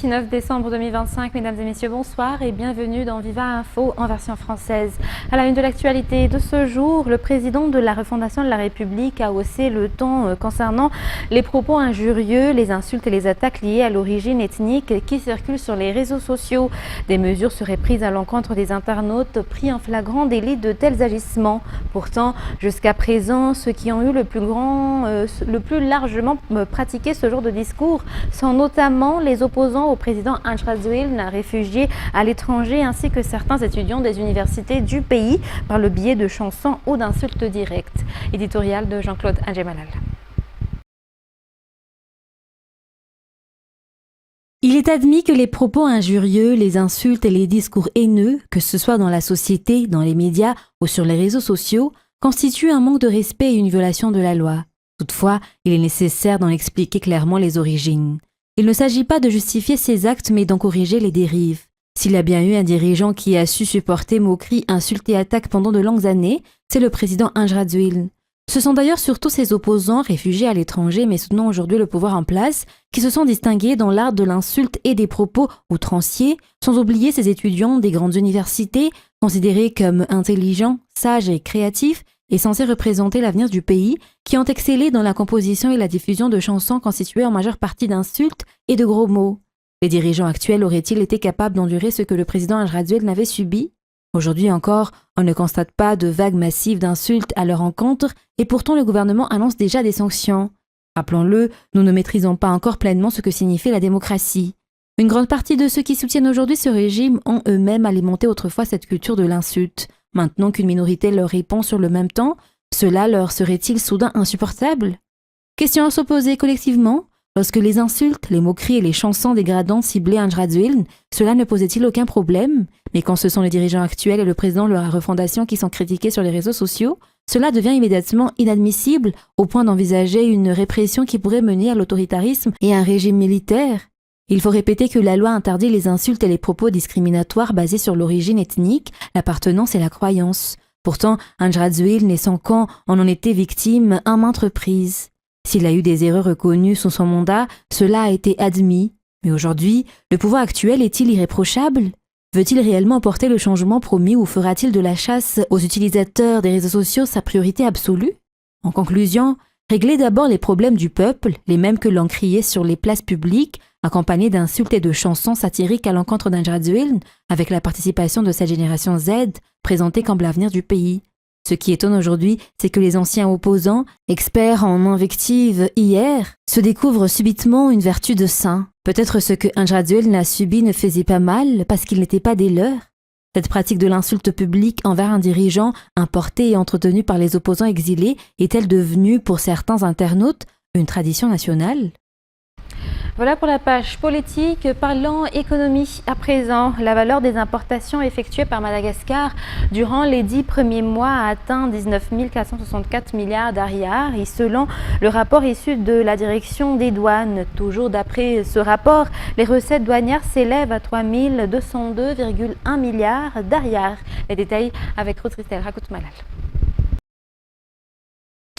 9 décembre 2025, mesdames et messieurs, bonsoir et bienvenue dans Viva Info en version française. À la une de l'actualité de ce jour, le président de la refondation de la République a haussé le ton concernant les propos injurieux, les insultes et les attaques liées à l'origine ethnique qui circulent sur les réseaux sociaux. Des mesures seraient prises à l'encontre des internautes pris en flagrant délit de tels agissements. Pourtant, jusqu'à présent, ceux qui ont eu le plus largement pratiqué ce genre de discours sont notamment les opposants au président André Rajoelina, réfugié à l'étranger, ainsi que certains étudiants des universités du pays par le biais de chansons ou d'insultes directes. Éditorial de Jean-Claude Adjemalal. Il est admis que les propos injurieux, les insultes et les discours haineux, que ce soit dans la société, dans les médias ou sur les réseaux sociaux, constituent un manque de respect et une violation de la loi. Toutefois, il est nécessaire d'en expliquer clairement les origines. Il ne s'agit pas de justifier ces actes, mais d'en corriger les dérives. S'il y a bien eu un dirigeant qui a su supporter moqueries, insultes et attaques pendant de longues années, c'est le président André Rajoelina. Ce sont d'ailleurs surtout ses opposants, réfugiés à l'étranger mais soutenant aujourd'hui le pouvoir en place, qui se sont distingués dans l'art de l'insulte et des propos outranciers, sans oublier ces étudiants des grandes universités, considérés comme intelligents, sages et créatifs, et censés représenter l'avenir du pays, qui ont excellé dans la composition et la diffusion de chansons constituées en majeure partie d'insultes et de gros mots. Les dirigeants actuels auraient-ils été capables d'endurer ce que le président André Rajoelina avait subi? Aujourd'hui encore, on ne constate pas de vagues massives d'insultes à leur encontre et pourtant le gouvernement annonce déjà des sanctions. Rappelons-le, nous ne maîtrisons pas encore pleinement ce que signifie la démocratie. Une grande partie de ceux qui soutiennent aujourd'hui ce régime ont eux-mêmes alimenté autrefois cette culture de l'insulte. Maintenant qu'une minorité leur répond sur le même temps, cela leur serait-il soudain insupportable? Question à se poser collectivement. Lorsque les insultes, les moqueries et les chansons dégradantes ciblaient André Rajoelina, cela ne posait-il aucun problème? Mais quand ce sont les dirigeants actuels et le président de la refondation qui sont critiqués sur les réseaux sociaux, cela devient immédiatement inadmissible au point d'envisager une répression qui pourrait mener à l'autoritarisme et à un régime militaire. Il faut répéter que la loi interdit les insultes et les propos discriminatoires basés sur l'origine ethnique, l'appartenance et la croyance. Pourtant, André Rajoelina et son camp en ont été victimes à maintes reprises. S'il a eu des erreurs reconnues sous son mandat, cela a été admis. Mais aujourd'hui, le pouvoir actuel est-il irréprochable? Veut-il réellement apporter le changement promis ou fera-t-il de la chasse aux utilisateurs des réseaux sociaux sa priorité absolue? En conclusion, régler d'abord les problèmes du peuple, les mêmes que l'on criait sur les places publiques, accompagnés d'insultes et de chansons satiriques à l'encontre d'André Rajoelina, avec la participation de cette génération Z, présentée comme l'avenir du pays. Ce qui étonne aujourd'hui, c'est que les anciens opposants, experts en invective hier, se découvrent subitement une vertu de saint. Peut-être ce que André Rajoelina a subi ne faisait pas mal parce qu'il n'était pas des leurs. Cette pratique de l'insulte publique envers un dirigeant importé et entretenu par les opposants exilés est-elle devenue, pour certains internautes, une tradition nationale? Voilà pour la page politique. Parlons économie à présent. La valeur des importations effectuées par Madagascar durant les 10 premiers mois a atteint 19 464 milliards d'ariars et selon le rapport issu de la direction des douanes. Toujours d'après ce rapport, les recettes douanières s'élèvent à 3 202,1 milliards d'ariars. Les détails avec Ruth Christelle Rakout-Malal.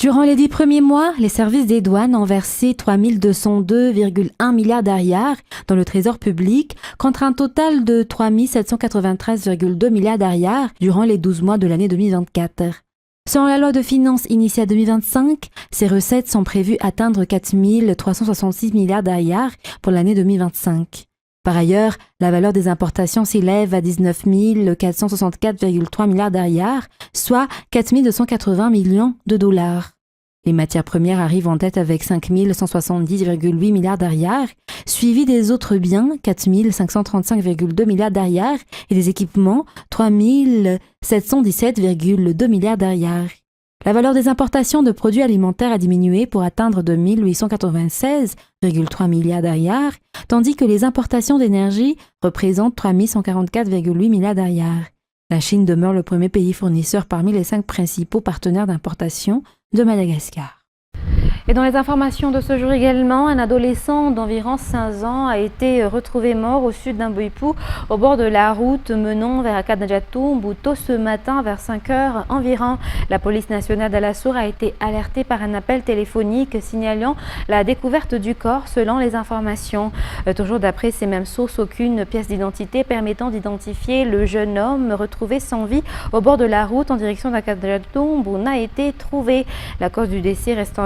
Durant les 10 premiers mois, les services des douanes ont versé 3 202,1 milliards d'ariars dans le trésor public, contre un total de 3 793,2 milliards d'ariars durant les 12 mois de l'année 2024. Selon la loi de finances initiale 2025, ces recettes sont prévues atteindre 4 366 milliards d'ariars pour l'année 2025. Par ailleurs, la valeur des importations s'élève à 19 464,3 milliards d'ariars, soit 4 280 millions de dollars. Les matières premières arrivent en tête avec 5 170,8 milliards d'ariars, suivis des autres biens, 4 535,2 milliards d'ariars, et des équipements, 3 717,2 milliards d'ariars. La valeur des importations de produits alimentaires a diminué pour atteindre 2 896,3 milliards d'ariars, tandis que les importations d'énergie représentent 3 144,8 milliards d'ariars. La Chine demeure le premier pays fournisseur parmi les 5 principaux partenaires d'importation de Madagascar. Et dans les informations de ce jour également, un adolescent d'environ 15 ans a été retrouvé mort au sud d'Amboipou, au bord de la route menant vers Akadnajatou, tôt ce matin vers 5 heures environ. La police nationale d'Alassour a été alertée par un appel téléphonique signalant la découverte du corps selon les informations. Toujours d'après ces mêmes sources, aucune pièce d'identité permettant d'identifier le jeune homme retrouvé sans vie au bord de la route en direction d'Akadnajatou n'a été trouvée. La cause du décès reste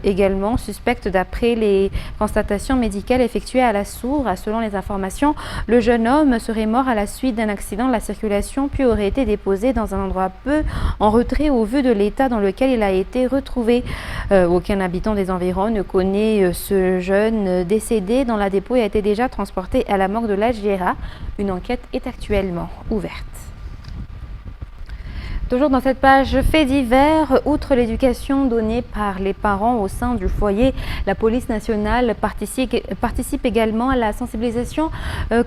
également suspecte d'après les constatations médicales effectuées à Alassour. Selon les informations, le jeune homme serait mort à la suite d'un accident de la circulation puis aurait été déposé dans un endroit peu en retrait au vu de l'état dans lequel il a été retrouvé. Aucun habitant des environs ne connaît ce jeune décédé dont la dépouille a été déjà transportée à la morgue de l'Algéra. Une enquête est actuellement ouverte. Toujours dans cette page faits divers, outre l'éducation donnée par les parents au sein du foyer, la police nationale participe également à la sensibilisation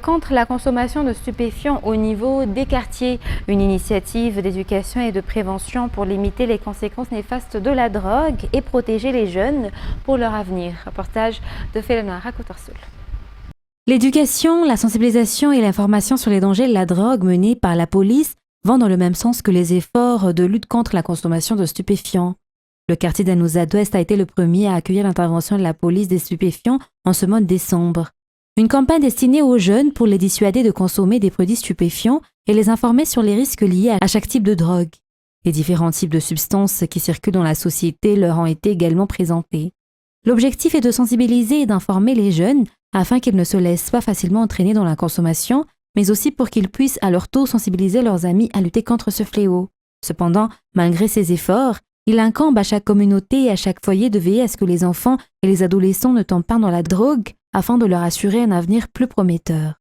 contre la consommation de stupéfiants au niveau des quartiers. Une initiative d'éducation et de prévention pour limiter les conséquences néfastes de la drogue et protéger les jeunes pour leur avenir. Reportage de Felena Rakotorsul. L'éducation, la sensibilisation et l'information sur les dangers de la drogue menés par la police vont dans le même sens que les efforts de lutte contre la consommation de stupéfiants. Le quartier d'Anouzad-Ouest a été le premier à accueillir l'intervention de la police des stupéfiants en ce mois de décembre. Une campagne destinée aux jeunes pour les dissuader de consommer des produits stupéfiants et les informer sur les risques liés à chaque type de drogue. Les différents types de substances qui circulent dans la société leur ont été également présentés. L'objectif est de sensibiliser et d'informer les jeunes afin qu'ils ne se laissent pas facilement entraîner dans la consommation, mais aussi pour qu'ils puissent à leur tour sensibiliser leurs amis à lutter contre ce fléau. Cependant, malgré ces efforts, il incombe à chaque communauté et à chaque foyer de veiller à ce que les enfants et les adolescents ne tombent pas dans la drogue afin de leur assurer un avenir plus prometteur.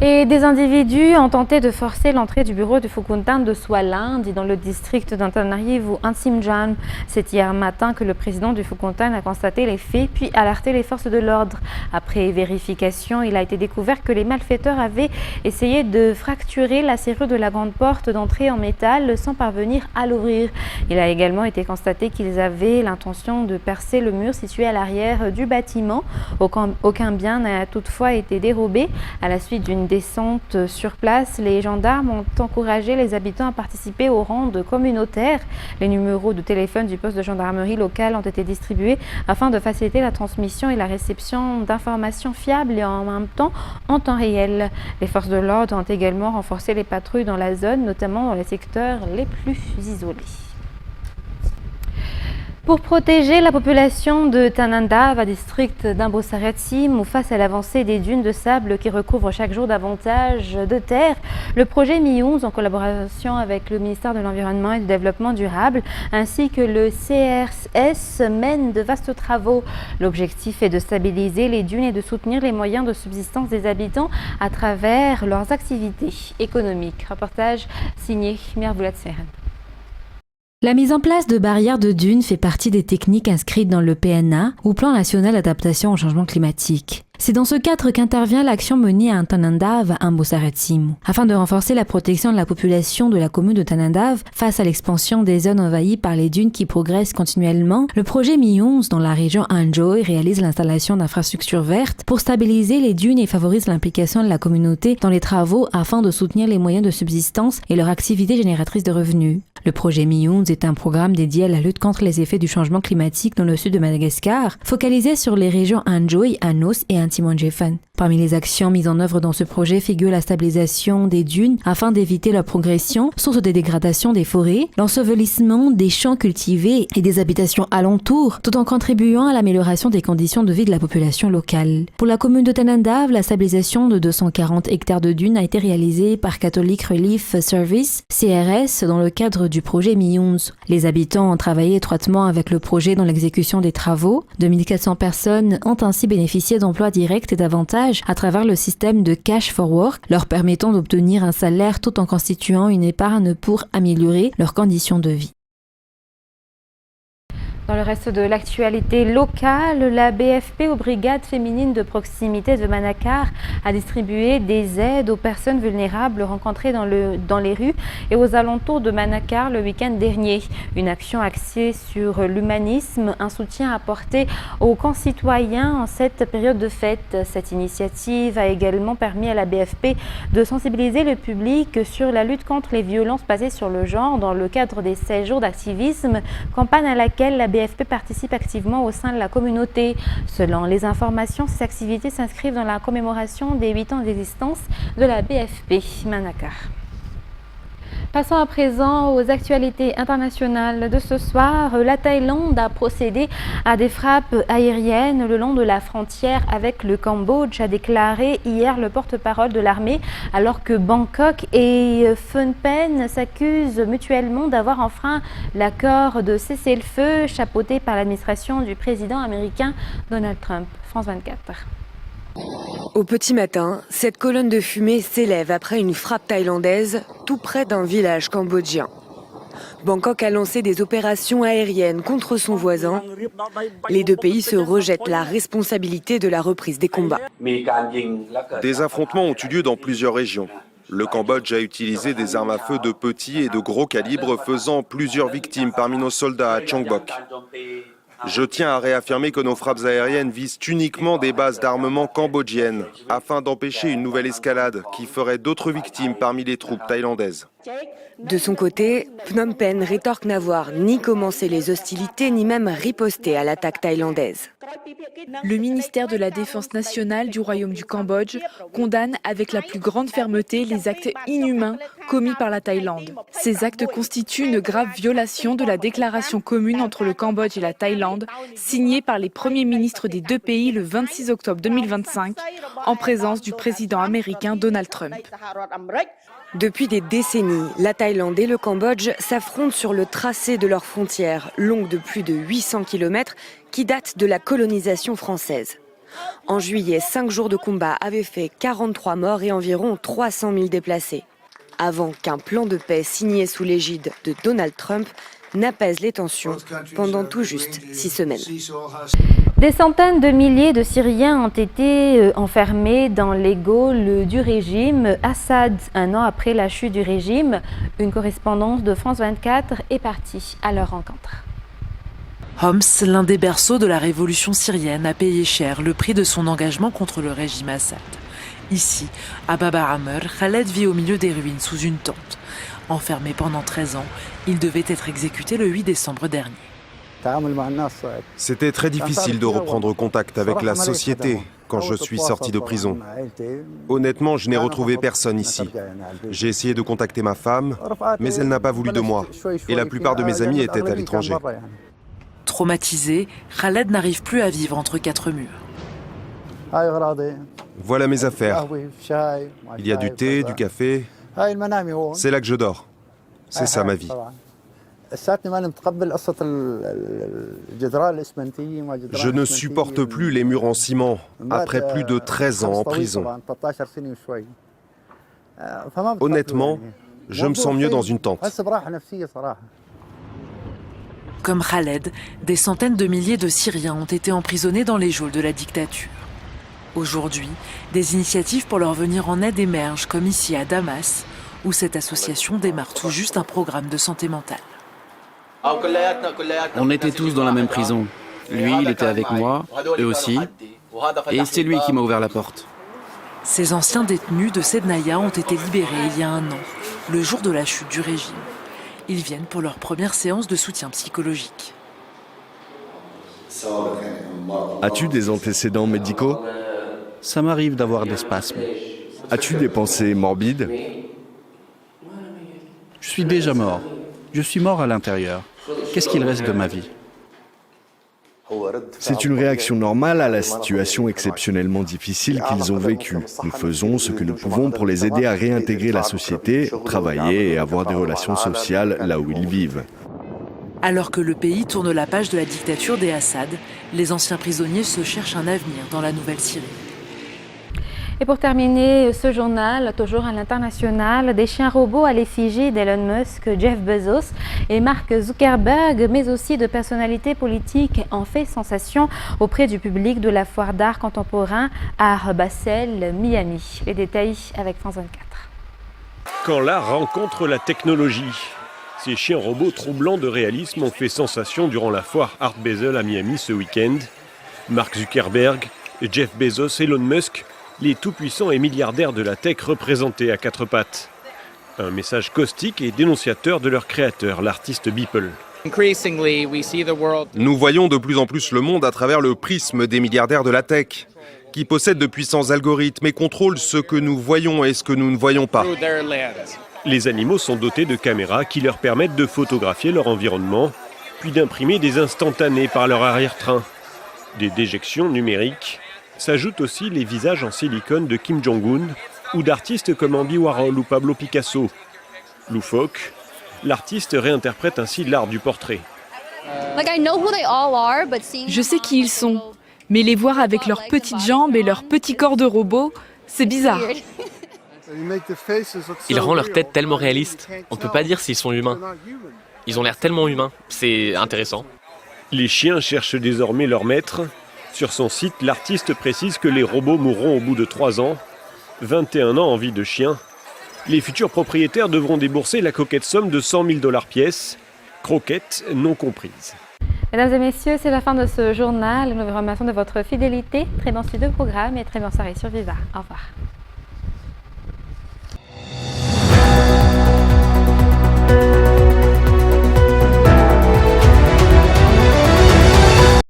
Et des individus ont tenté de forcer l'entrée du bureau du Fukuntan de Swalindi dans le district d'Antananarivo Ansimjan. C'est hier matin que le président du Fukuntan a constaté les faits puis alerté les forces de l'ordre. Après vérification, il a été découvert que les malfaiteurs avaient essayé de fracturer la serrure de la grande porte d'entrée en métal sans parvenir à l'ouvrir. Il a également été constaté qu'ils avaient l'intention de percer le mur situé à l'arrière du bâtiment. Aucun bien n'a toutefois été dérobé. À la suite d'une descente sur place, les gendarmes ont encouragé les habitants à participer aux rondes communautaires. Les numéros de téléphone du poste de gendarmerie locale ont été distribués afin de faciliter la transmission et la réception d'informations fiables et en même temps en temps réel. Les forces de l'ordre ont également renforcé les patrouilles dans la zone, notamment dans les secteurs les plus isolés. Pour protéger la population de Tanandava, district d'Imbosaretsim, face à l'avancée des dunes de sable qui recouvrent chaque jour davantage de terre, le projet Mi11, en collaboration avec le ministère de l'Environnement et du Développement durable, ainsi que le CRS, mène de vastes travaux. L'objectif est de stabiliser les dunes et de soutenir les moyens de subsistance des habitants à travers leurs activités économiques. Reportage signé Mirvoulat Seren. La mise en place de barrières de dunes fait partie des techniques inscrites dans le PNA, ou Plan national d'adaptation au changement climatique. C'est dans ce cadre qu'intervient l'action menée à Tanandav, à Imbosaretsim, afin de renforcer la protection de la population de la commune de Tanandav face à l'expansion des zones envahies par les dunes qui progressent continuellement. Le projet Mi11 dans la région Anjoy réalise l'installation d'infrastructures vertes pour stabiliser les dunes et favorise l'implication de la communauté dans les travaux afin de soutenir les moyens de subsistance et leur activité génératrice de revenus. Le projet Mi11 est un programme dédié à la lutte contre les effets du changement climatique dans le sud de Madagascar, focalisé sur les régions Anjoy, Anos et Antimon-Jefan. Parmi les actions mises en œuvre dans ce projet figure la stabilisation des dunes afin d'éviter leur progression, source de dégradation des forêts, l'ensevelissement des champs cultivés et des habitations alentours, tout en contribuant à l'amélioration des conditions de vie de la population locale. Pour la commune de Tanandav, la stabilisation de 240 hectares de dunes a été réalisée par Catholic Relief Service, CRS, dans le cadre du projet Mi11. Les habitants ont travaillé étroitement avec le projet dans l'exécution des travaux. 2400 personnes ont ainsi bénéficié d'emplois directs et d'avantages à travers le système de Cash for Work, leur permettant d'obtenir un salaire tout en constituant une épargne pour améliorer leurs conditions de vie. Dans le reste de l'actualité locale, la BFP aux brigades féminines de proximité de Manakar a distribué des aides aux personnes vulnérables rencontrées dans les rues et aux alentours de Manakar le week-end dernier. Une action axée sur l'humanisme, un soutien apporté aux concitoyens en cette période de fête. Cette initiative a également permis à la BFP de sensibiliser le public sur la lutte contre les violences basées sur le genre dans le cadre des 16 jours d'activisme, campagne à laquelle la BFP participe activement au sein de la communauté. Selon les informations, ces activités s'inscrivent dans la commémoration des 8 ans d'existence de la BFP Manakar. Passons à présent aux actualités internationales de ce soir. La Thaïlande a procédé à des frappes aériennes le long de la frontière avec le Cambodge, a déclaré hier le porte-parole de l'armée, alors que Bangkok et Phnom Penh s'accusent mutuellement d'avoir enfreint l'accord de cessez-le-feu chapeauté par l'administration du président américain Donald Trump. France 24. Au petit matin, cette colonne de fumée s'élève après une frappe thaïlandaise tout près d'un village cambodgien. Bangkok a lancé des opérations aériennes contre son voisin. Les deux pays se rejettent la responsabilité de la reprise des combats. Des affrontements ont eu lieu dans plusieurs régions. Le Cambodge a utilisé des armes à feu de petit et de gros calibre, faisant plusieurs victimes parmi nos soldats à Chongbok. Je tiens à réaffirmer que nos frappes aériennes visent uniquement des bases d'armement cambodgiennes, afin d'empêcher une nouvelle escalade qui ferait d'autres victimes parmi les troupes thaïlandaises. De son côté, Phnom Penh rétorque n'avoir ni commencé les hostilités, ni même riposté à l'attaque thaïlandaise. Le ministère de la Défense nationale du Royaume du Cambodge condamne avec la plus grande fermeté les actes inhumains commis par la Thaïlande. Ces actes constituent une grave violation de la déclaration commune entre le Cambodge et la Thaïlande, signée par les premiers ministres des deux pays le 26 octobre 2025, en présence du président américain Donald Trump. Depuis des décennies, la Thaïlande et le Cambodge s'affrontent sur le tracé de leurs frontières, longues de plus de 800 km, qui datent de la colonisation française. En juillet, 5 jours de combat avaient fait 43 morts et environ 300 000 déplacés. Avant qu'un plan de paix signé sous l'égide de Donald Trump n'apaise les tensions pendant tout juste 6 semaines. Des centaines de milliers de Syriens ont été enfermés dans les geôles du régime Assad, un an après la chute du régime. Une correspondance de France 24 est partie à leur rencontre. Homs, l'un des berceaux de la révolution syrienne, a payé cher le prix de son engagement contre le régime Assad. Ici, à Bab al-Amr, Khaled vit au milieu des ruines sous une tente. Enfermé pendant 13 ans, il devait être exécuté le 8 décembre dernier. C'était très difficile de reprendre contact avec la société quand je suis sorti de prison. Honnêtement, je n'ai retrouvé personne ici. J'ai essayé de contacter ma femme, mais elle n'a pas voulu de moi. Et la plupart de mes amis étaient à l'étranger. Traumatisé, Khaled n'arrive plus à vivre entre 4 murs. Voilà mes affaires. Il y a du thé, du café. C'est là que je dors. C'est ça ma vie. Je ne supporte plus les murs en ciment après plus de 13 ans en prison. Honnêtement, je me sens mieux dans une tente. Comme Khaled, des centaines de milliers de Syriens ont été emprisonnés dans les geôles de la dictature. Aujourd'hui, des initiatives pour leur venir en aide émergent, comme ici à Damas, où cette association démarre tout juste un programme de santé mentale. On était tous dans la même prison. Lui, il était avec moi, eux aussi, et c'est lui qui m'a ouvert la porte. Ces anciens détenus de Sednaya ont été libérés il y a 1 an, le jour de la chute du régime. Ils viennent pour leur première séance de soutien psychologique. As-tu des antécédents médicaux ? Ça m'arrive d'avoir des spasmes. As-tu des pensées morbides ? Je suis déjà mort. Je suis mort à l'intérieur. Qu'est-ce qu'il reste de ma vie ? C'est une réaction normale à la situation exceptionnellement difficile qu'ils ont vécue. Nous faisons ce que nous pouvons pour les aider à réintégrer la société, travailler et avoir des relations sociales là où ils vivent. Alors que le pays tourne la page de la dictature des Assad, les anciens prisonniers se cherchent un avenir dans la Nouvelle-Syrie. Et pour terminer ce journal, toujours à l'international, des chiens robots à l'effigie d'Elon Musk, Jeff Bezos et Mark Zuckerberg, mais aussi de personnalités politiques, ont fait sensation auprès du public de la foire d'art contemporain Art Basel, Miami. Les détails avec France 24. Quand l'art rencontre la technologie. Ces chiens robots troublants de réalisme ont fait sensation durant la foire Art Basel à Miami ce week-end. Mark Zuckerberg, Jeff Bezos, Elon Musk, les tout-puissants et milliardaires de la tech représentés à quatre pattes. Un message caustique et dénonciateur de leur créateur, l'artiste Beeple. Nous voyons de plus en plus le monde à travers le prisme des milliardaires de la tech, qui possèdent de puissants algorithmes et contrôlent ce que nous voyons et ce que nous ne voyons pas. Les animaux sont dotés de caméras qui leur permettent de photographier leur environnement, puis d'imprimer des instantanés par leur arrière-train. Des déjections numériques. S'ajoutent aussi les visages en silicone de Kim Jong-un ou d'artistes comme Andy Warhol ou Pablo Picasso. Loufoque, l'artiste réinterprète ainsi l'art du portrait. Je sais qui ils sont, mais les voir avec leurs petites jambes et leurs petits corps de robots, c'est bizarre. Ils rendent leur tête tellement réaliste, on ne peut pas dire s'ils sont humains. Ils ont l'air tellement humains, c'est intéressant. Les chiens cherchent désormais leur maître. Sur son site, l'artiste précise que les robots mourront au bout de 3 ans. 21 ans en vie de chien. Les futurs propriétaires devront débourser la coquette somme de 100 000 $ pièce, croquettes non comprises. Mesdames et messieurs, c'est la fin de ce journal. Nous vous remercions de votre fidélité. Très bon suite de programme et très bonne soirée sur Viva. Au revoir.